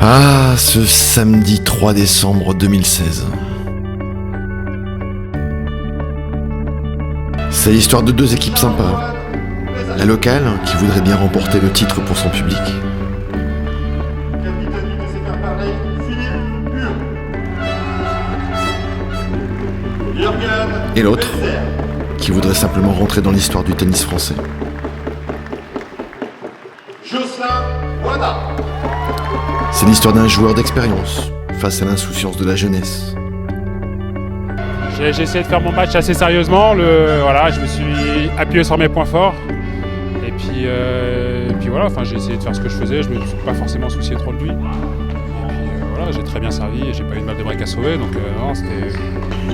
Ah, ce samedi 3 décembre 2016. C'est l'histoire de deux équipes sympas. La locale, qui voudrait bien remporter le titre pour son public. Et l'autre, qui voudrait simplement rentrer dans l'histoire du tennis français. C'est l'histoire d'un joueur d'expérience face à l'insouciance de la jeunesse. J'ai essayé de faire mon match assez sérieusement. Je me suis appuyé sur mes points forts. Et puis voilà, j'ai essayé de faire ce que je faisais. Je ne me suis pas forcément soucié trop de lui. Et puis j'ai très bien servi et j'ai pas eu de balle de break à sauver. Donc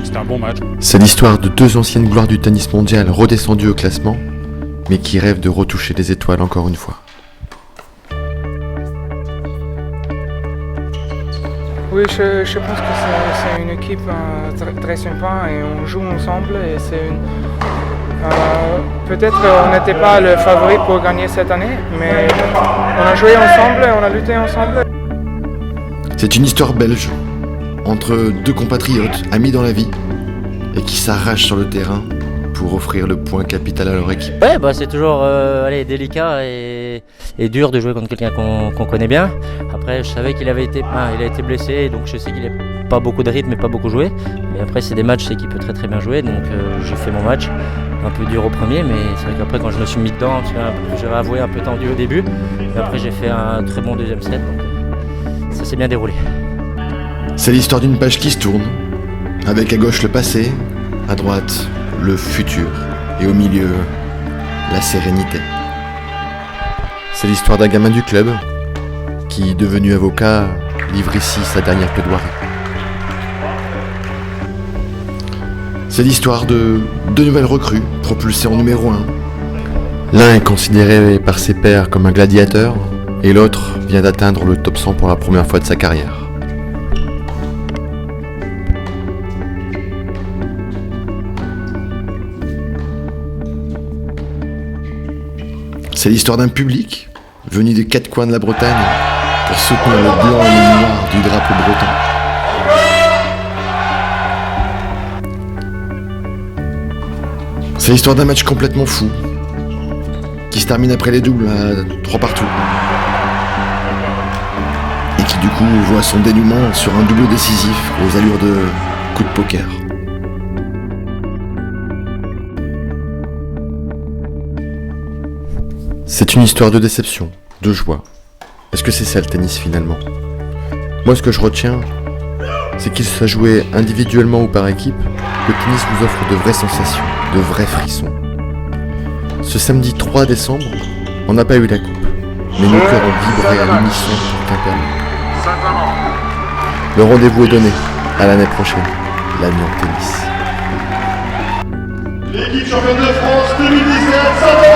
c'était un bon match. C'est l'histoire de deux anciennes gloires du tennis mondial redescendues au classement, mais qui rêvent de retoucher les étoiles encore une fois. Oui, je pense que c'est une équipe très sympa et on joue ensemble. Et peut-être on n'était pas le favori pour gagner cette année, mais on a joué ensemble et on a lutté ensemble. C'est une histoire belge, entre deux compatriotes amis dans la vie et qui s'arrachent sur le terrain pour offrir le point capital à leur équipe. Ouais, c'est toujours délicat et dur de jouer contre quelqu'un qu'on connaît bien. Après, je savais qu'il a été blessé, donc je sais qu'il n'a pas beaucoup de rythme et pas beaucoup joué. Mais après, c'est des matchs, je sais qu'il peut très très bien jouer, donc j'ai fait mon match. Un peu dur au premier, mais c'est vrai qu'après, quand je me suis mis dedans, j'avais avoué un peu tendu au début. Et après, j'ai fait un très bon deuxième set, donc ça s'est bien déroulé. C'est l'histoire d'une page qui se tourne, avec à gauche le passé, à droite le futur, et au milieu, la sérénité. C'est l'histoire d'un gamin du club, qui, devenu avocat, livre ici sa dernière plaidoirie. C'est l'histoire de deux nouvelles recrues, propulsées en numéro 1. L'un est considéré par ses pairs comme un gladiateur, et l'autre vient d'atteindre le top 100 pour la première fois de sa carrière. C'est l'histoire d'un public venu des quatre coins de la Bretagne pour soutenir le blanc et le noir du drapeau breton. C'est l'histoire d'un match complètement fou qui se termine après les doubles à 3 partout et qui du coup voit son dénouement sur un double décisif aux allures de coup de poker. C'est une histoire de déception, de joie. Est-ce que c'est ça le tennis finalement ? Moi, ce que je retiens, c'est qu'il soit joué individuellement ou par équipe, le tennis vous offre de vraies sensations, de vrais frissons. Ce samedi 3 décembre, on n'a pas eu la coupe, mais nos cœurs ont vibré à l'unisson pour Quimperlé. Le rendez-vous est donné, à l'année prochaine, l'année en tennis. L'équipe championne de France 2017,